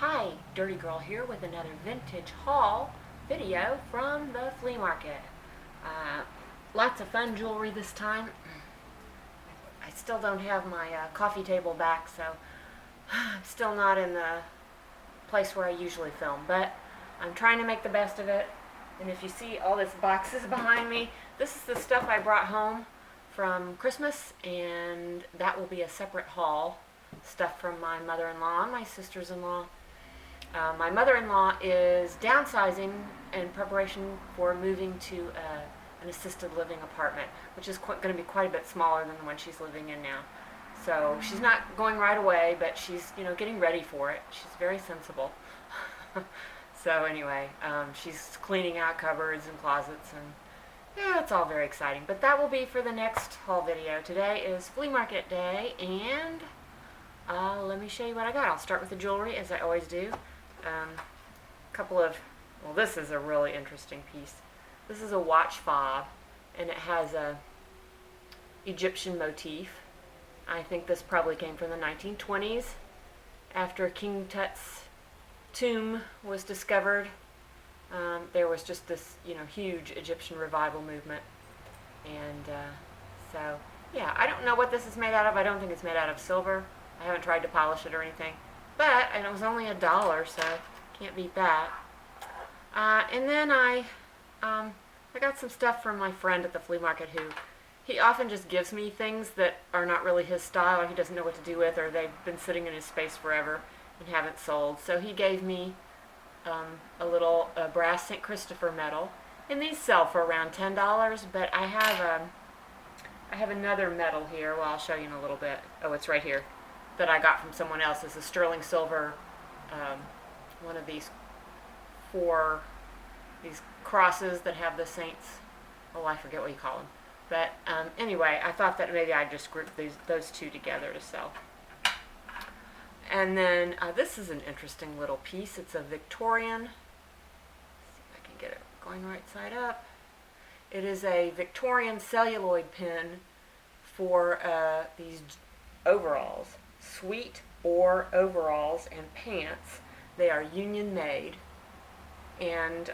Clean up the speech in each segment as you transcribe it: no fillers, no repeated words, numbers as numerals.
Hi, Dirty Girl here with another vintage haul video from the flea market. Lots of fun jewelry this time. I still don't have my coffee table back, so I'm still not in the place where I usually film, but I'm trying to make the best of it. And if you see all these boxes behind me, this is the stuff I brought home from Christmas, and that will be a separate haul. Stuff from my mother-in-law and my sisters-in-law. My mother-in-law is downsizing in preparation for moving to an assisted living apartment, which is going to be quite a bit smaller than the one she's living in now. So she's not going right away, but she's getting ready for it. She's very sensible. So anyway, she's cleaning out cupboards and closets, and yeah, it's all very exciting. But that will be for the next haul video. Today is flea market day, and let me show you what I got. I'll start with the jewelry, as I always do. Well, this is a really interesting piece. This is a watch fob, and it has a Egyptian motif. I think this probably came from the 1920s, after King Tut's tomb was discovered. There was just this, huge Egyptian revival movement, and so yeah, I don't know what this is made out of. I don't think it's made out of silver. I haven't tried to polish it or anything, and it was only $1, so can't beat that. And then I got some stuff from my friend at the flea market, who he often just gives me things that are not really his style, or he doesn't know what to do with, or they've been sitting in his space forever and haven't sold. So he gave me a little brass St. Christopher medal, and these sell for around $10. But I have another medal here. Well, I'll show you in a little bit. Oh, it's right here, that I got from someone else. It's a sterling silver, one of these crosses that have the saints. Oh, I forget what you call them. But anyway, I thought that maybe I'd just group those two together to sell. And then this is an interesting little piece. It's a Victorian. Let's see if I can get it going right side up. It is a Victorian celluloid pin for these overalls, sweet or overalls and pants. They are union made. And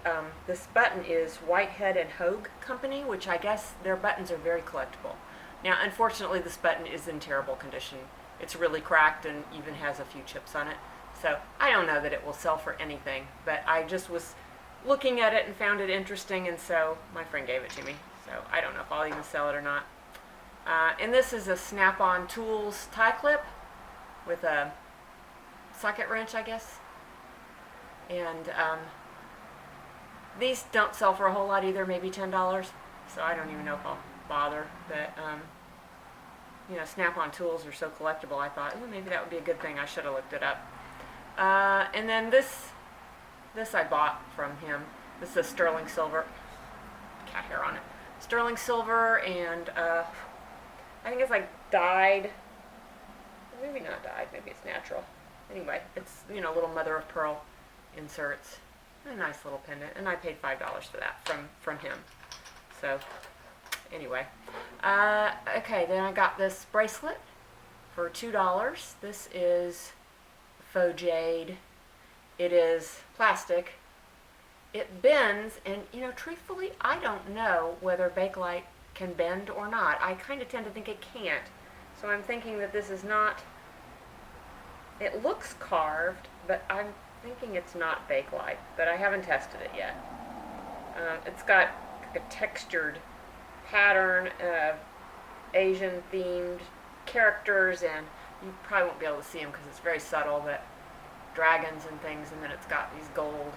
this button is Whitehead and Hogue Company, which I guess their buttons are very collectible. Now, unfortunately, this button is in terrible condition. It's really cracked and even has a few chips on it. So I don't know that it will sell for anything, but I just was looking at it and found it interesting, and so my friend gave it to me. So I don't know if I'll even sell it or not. And this is a Snap-on Tools tie clip with a socket wrench, I guess. And these don't sell for a whole lot either, maybe $10. So I don't even know if I'll bother. But Snap-on tools are so collectible. I thought, maybe that would be a good thing. I should have looked it up. And then this I bought from him. This is a sterling silver. Cat hair on it. Sterling silver, and I think it's like dyed. Maybe not dyed. Maybe it's natural. Anyway, it's little mother of pearl inserts. A nice little pendant, and I paid $5 for that from him. So anyway, okay, then I got this bracelet for $2. This is faux jade. It is plastic. It bends, and truthfully, I don't know whether Bakelite can bend or not. I kind of tend to think it can't. So I'm thinking that this is not. It looks carved, but I'm thinking it's not Bakelite, but I haven't tested it yet. It's got a textured pattern of Asian themed characters, and you probably won't be able to see them because it's very subtle, but dragons and things, and then it's got these gold.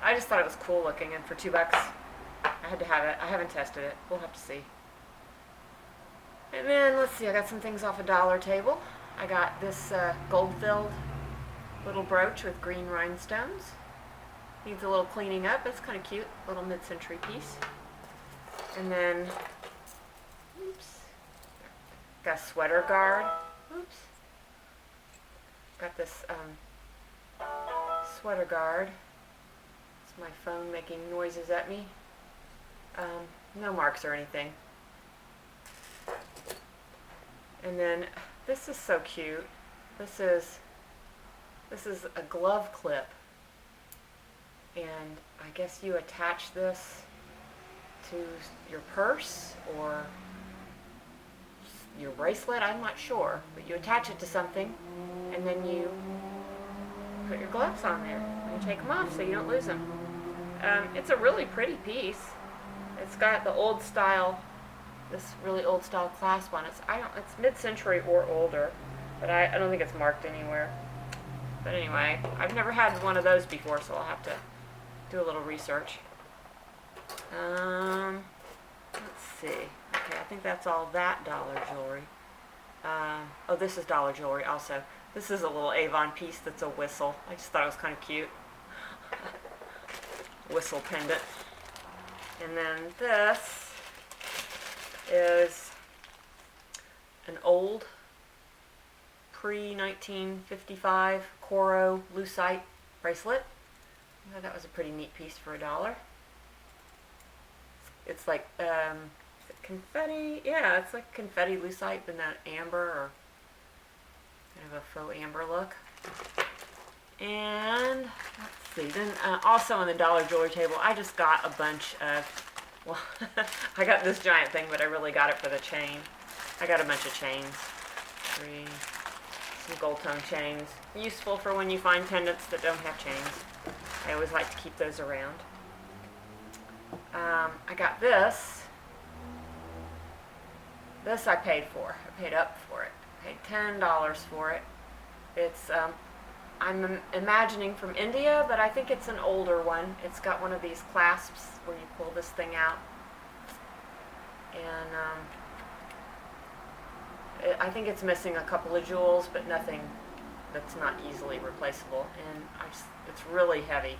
I just thought it was cool looking, and for $2 I had to have it. I haven't tested it. We'll have to see. And then let's see, I got some things off a dollar table. I got this gold filled little brooch with green rhinestones. Needs a little cleaning up. It's kind of cute. Little mid-century piece. And then, got a sweater guard. Got this sweater guard. It's my phone making noises at me. No marks or anything. And then, this is so cute. This is This is a glove clip, and I guess you attach this to your purse or your bracelet, I'm not sure, but you attach it to something and then you put your gloves on there and you take them off so you don't lose them. It's a really pretty piece. It's got the old style, this really old style clasp on it. It's mid-century or older, but I don't think it's marked anywhere. But anyway, I've never had one of those before, so I'll have to do a little research. Let's see. Okay, I think that's all that dollar jewelry. Oh, this is dollar jewelry also. This is a little Avon piece that's a whistle. I just thought it was kind of cute. Whistle pendant. And then this is an old pre-1955 Coro lucite bracelet. I thought that was a pretty neat piece for $1. It's like is it confetti? Yeah, it's like confetti lucite in that amber or kind of a faux amber look. And let's see. Then also on the dollar jewelry table, I just got a bunch of. Well, I got this giant thing, but I really got it for the chain. I got a bunch of chains. Some gold tone chains. Useful for when you find pendants that don't have chains. I always like to keep those around. I got this. This I paid for. I paid up for it. I paid $10 for it. It's, I'm imagining from India, but I think it's an older one. It's got one of these clasps where you pull this thing out. And I think it's missing a couple of jewels, but nothing that's not easily replaceable. And it's really heavy.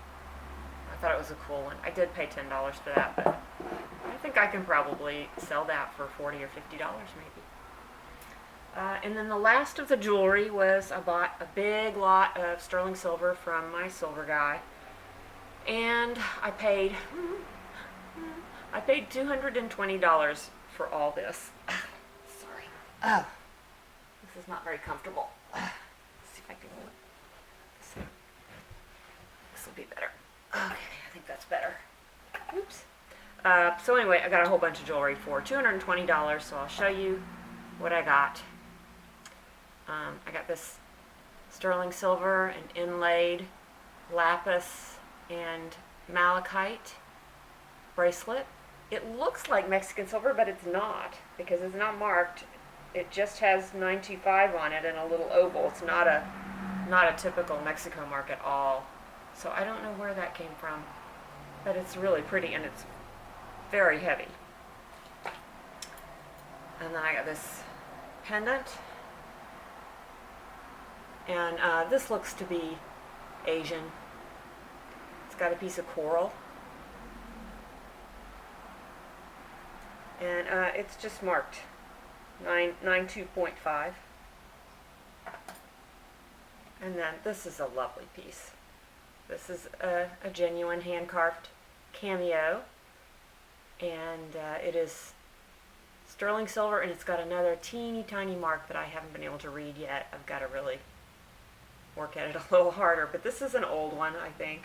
I thought it was a cool one. I did pay $10 for that, but I think I can probably sell that for $40 or $50 maybe. And then the last of the jewelry was I bought a big lot of sterling silver from my silver guy, and I paid $220 for all this. Sorry. Oh, this is not very comfortable. Let's see if I can move it. This will be better. Okay, I think that's better. Oops. So anyway, I got a whole bunch of jewelry for $220, so I'll show you what I got. I got this sterling silver and inlaid lapis and malachite bracelet. It looks like Mexican silver, but it's not, because it's not marked. It just has 925 on it and a little oval. It's not a typical Mexico mark at all. So I don't know where that came from, but it's really pretty and it's very heavy. And then I got this pendant, and this looks to be Asian. It's got a piece of coral, and it's just marked 92.5. And then this is a lovely piece. This is a genuine hand-carved cameo, and it is sterling silver, and it's got another teeny tiny mark that I haven't been able to read yet. I've got to really work at it a little harder, but this is an old one, I think.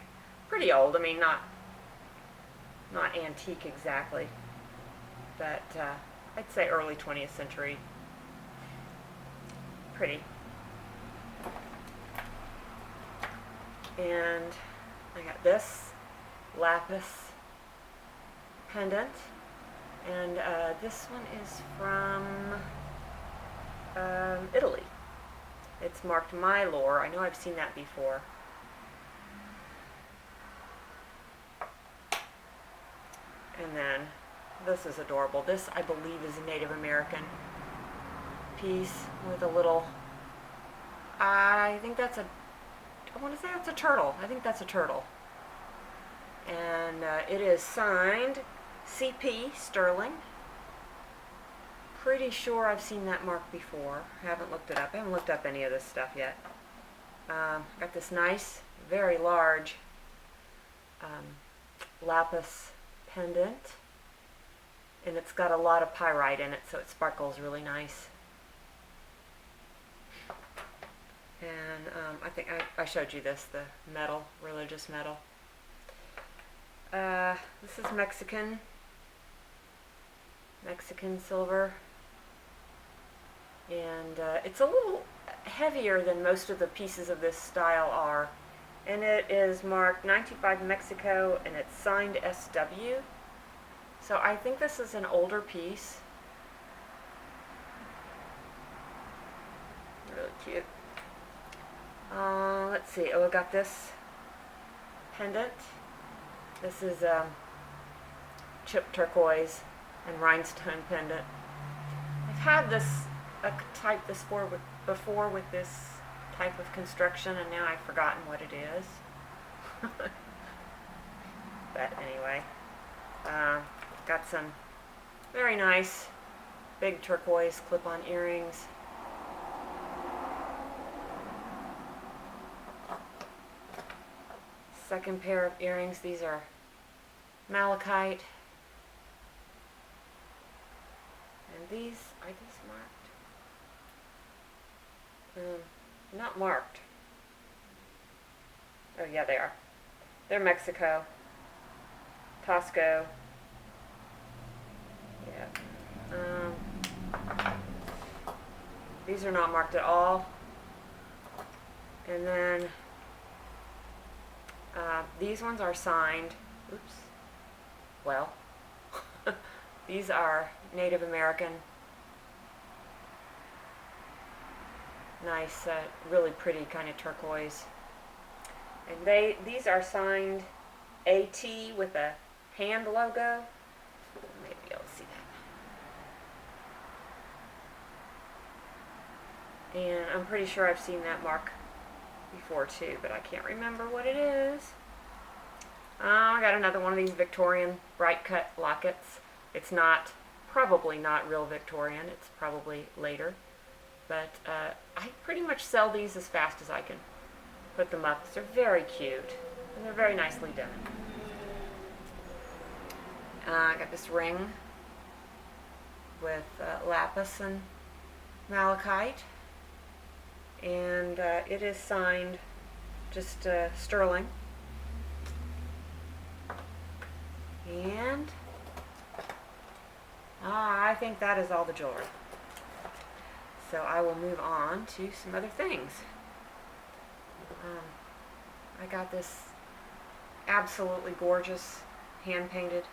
Pretty old. I mean, not antique exactly, but I'd say early 20th century. Pretty. And I got this lapis pendant, and this one is from Italy. It's marked My Lore. I know I've seen that before. And then this is adorable. This, I believe, is a Native American piece with a little, I think that's a, I want to say it's a turtle. I think that's a turtle. And it is signed CP Sterling. Pretty sure I've seen that mark before. I haven't looked it up. I haven't looked up any of this stuff yet. Got this nice, very large lapis pendant. And it's got a lot of pyrite in it, so it sparkles really nice. And I think I showed you this, the metal, religious metal. This is Mexican silver. And it's a little heavier than most of the pieces of this style are. And it is marked 95 Mexico, and it's signed SW. So I think this is an older piece. Really cute. Let's see. Oh, I got this pendant. This is chip turquoise and rhinestone pendant. I've had this before with this type of construction, and now I've forgotten what it is. But anyway, got some very nice big turquoise clip-on earrings. Second pair of earrings. These are malachite. And these, are these marked? Not marked. Oh yeah, they are. They're Mexico. Tosco. Yeah. These are not marked at all. And then these ones are signed. Oops. Well, these are Native American. Nice, really pretty kind of turquoise. And these are signed AT with a hand logo. Maybe you'll see that. And I'm pretty sure I've seen that mark before too, but I can't remember what it is. I got another one of these Victorian bright cut lockets. It's probably not real Victorian. It's probably later. But I pretty much sell these as fast as I can put them up. They're very cute, and they're very nicely done. I got this ring with lapis and malachite, and it is signed just sterling. And I think that is all the jewelry. So I will move on to some other things. I got this absolutely gorgeous hand-painted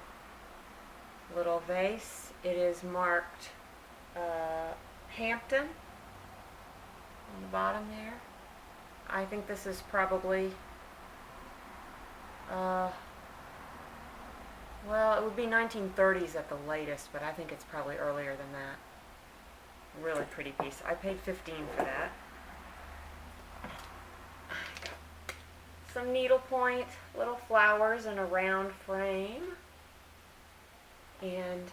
little vase. It is marked Hampton on the bottom there. I think this is probably, well, it would be 1930s at the latest, but I think it's probably earlier than that. Really pretty piece. I paid $15 for that. Some needlepoint little flowers in a round frame. And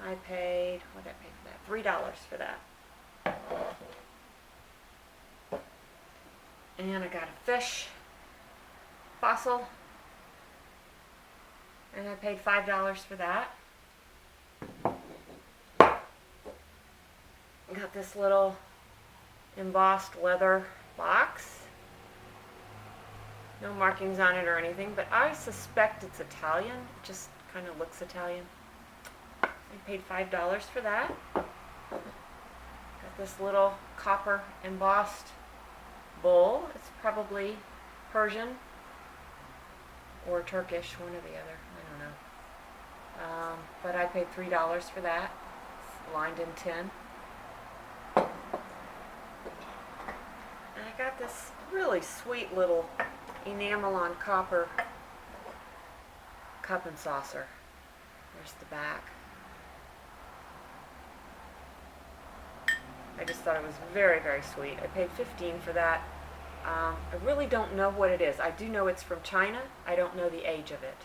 I paid, what did I pay for that? $3 for that. And I got a fish fossil. And I paid $5 for that. Got this little embossed leather box. No markings on it or anything, but I suspect it's Italian. It just kind of looks Italian. I paid $5 for that. Got this little copper embossed bowl. It's probably Persian or Turkish, one or the other. I don't know. But I paid $3 for that. It's lined in tin. And I got this really sweet little enamel on copper cup and saucer. There's the back. I just thought it was very, very sweet. I paid $15 for that. I really don't know what it is. I do know it's from China. I don't know the age of it.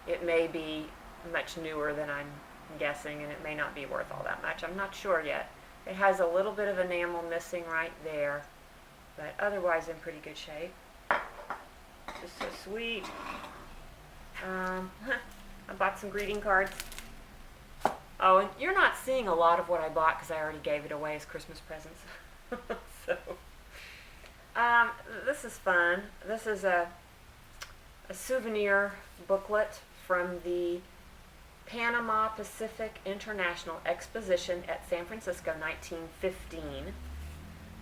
It may be much newer than I'm guessing, and it may not be worth all that much. I'm not sure yet. It has a little bit of enamel missing right there, but otherwise in pretty good shape. Just so sweet. I bought some greeting cards. Oh, and you're not seeing a lot of what I bought because I already gave it away as Christmas presents. So, This is fun. This is a souvenir booklet from the Panama Pacific International Exposition at San Francisco, 1915.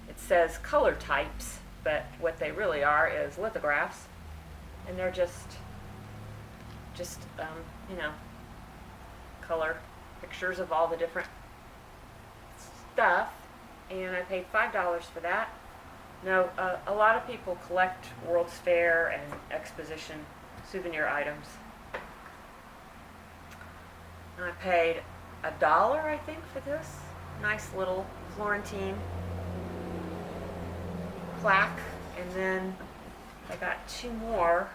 It says color types, but what they really are is lithographs, and they're just you know, color pictures of all the different stuff, and I paid $5 for that. Now, a lot of people collect World's Fair and Exposition souvenir items. I paid $1, I think, for this nice little Florentine plaque, and then I got 2 more,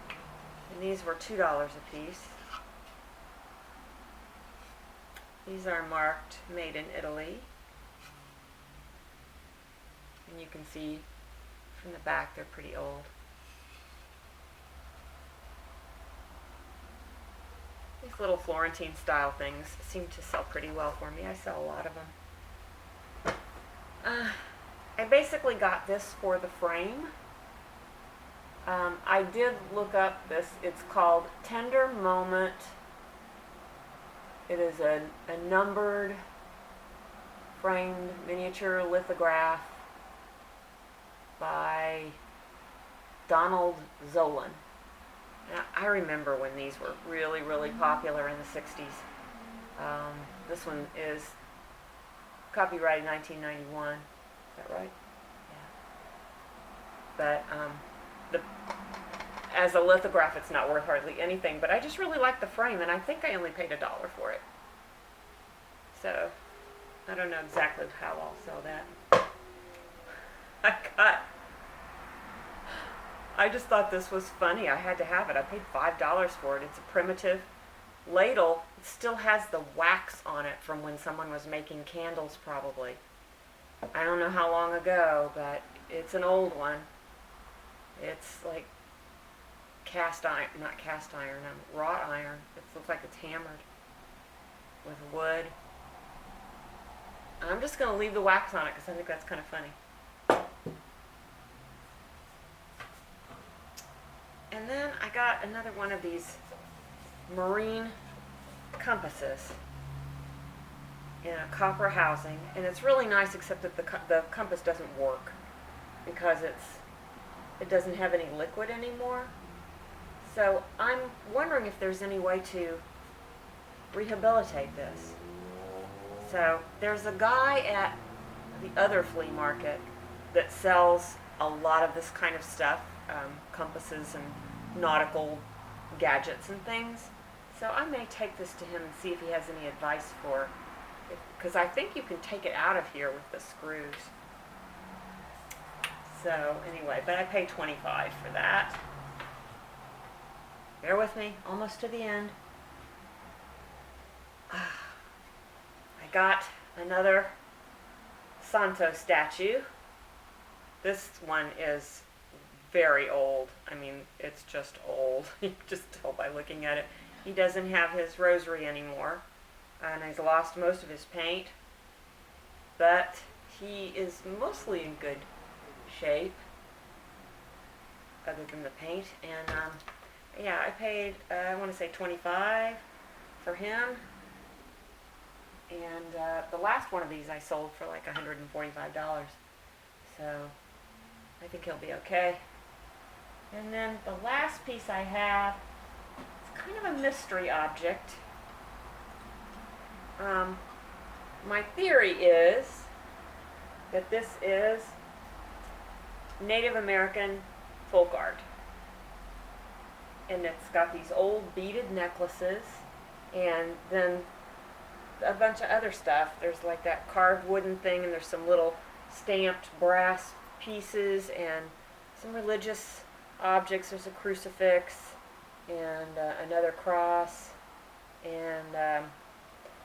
and these were $2 a piece. These are marked Made in Italy, and you can see from the back they're pretty old. These little Florentine style things seem to sell pretty well for me. I sell a lot of them. I basically got this for the frame. I did look up this. It's called Tender Moment. It is a numbered framed miniature lithograph by Donald Zolan. Now, I remember when these were really, really popular in the 60s. This one is copyrighted 1991. Is that right? Yeah. But as a lithograph, it's not worth hardly anything. But I just really like the frame, and I think I only paid $1 for it. So I don't know exactly how I'll sell that. I just thought this was funny. I had to have it. I paid $5 for it. It's a primitive ladle. It still has the wax on it from when someone was making candles, probably. I don't know how long ago, but it's an old one. It's like cast iron, not cast iron, wrought iron. It looks like it's hammered with wood. I'm just going to leave the wax on it because I think that's kind of funny. And then I got another one of these marine compasses in a copper housing, and it's really nice, except that the compass doesn't work because it doesn't have any liquid anymore. So I'm wondering if there's any way to rehabilitate this. So there's a guy at the other flea market that sells a lot of this kind of stuff, compasses and nautical gadgets and things. So I may take this to him and see if he has any advice for it, because I think you can take it out of here with the screws. So anyway, but I paid $25 for that. Bear with me, almost to the end. I got another Santo statue. This one is very old. I mean, it's just old. You can just tell by looking at it. He doesn't have his rosary anymore, and he's lost most of his paint, but he is mostly in good shape, other than the paint. And yeah, I paid, I want to say $25 for him. And the last one of these I sold for like $145. So I think he'll be okay. And then the last piece I have, it's kind of a mystery object. My theory is that this is Native American folk art. And it's got these old beaded necklaces, and then a bunch of other stuff. There's like that carved wooden thing, and there's some little stamped brass pieces and some religious objects. There's a crucifix and another cross, and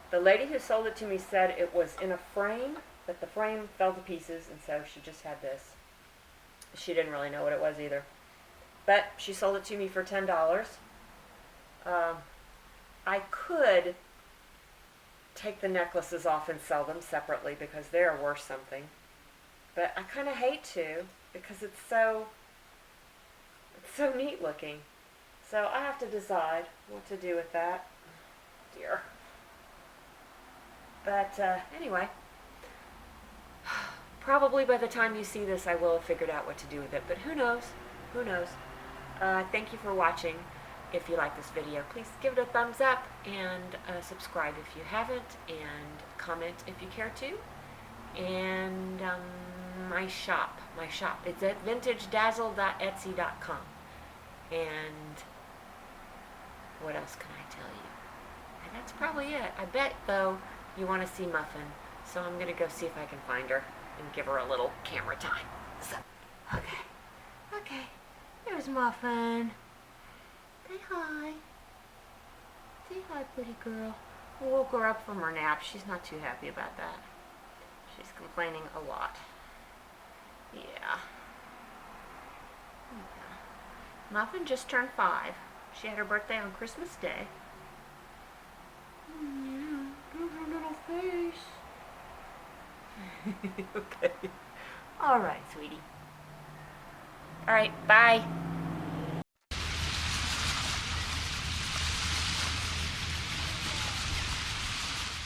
the lady who sold it to me said it was in a frame, but the frame fell to pieces, and so she just had this. She didn't really know what it was either, but she sold it to me for $10. I could take the necklaces off and sell them separately because they're worth something, but I kind of hate to because it's so neat looking. So I have to decide what to do with that. Dear. But anyway, probably by the time you see this I will have figured out what to do with it, but who knows? Who knows? Thank you for watching. If you like this video, please give it a thumbs up and subscribe if you haven't, and comment if you care to. And my shop, it's at vintagedazz.etsy.com. And what else can I tell you? And that's probably it. I bet, though, you want to see Muffin, so I'm going to go see if I can find her and give her a little camera time. So, okay, there's Muffin. Say hi. Say hi, pretty girl. I woke her up from her nap. She's not too happy about that. She's complaining a lot. Yeah. Muffin just turned 5. She had her birthday on Christmas Day. Yeah, look at her little face. Okay. All right, sweetie. All right, bye.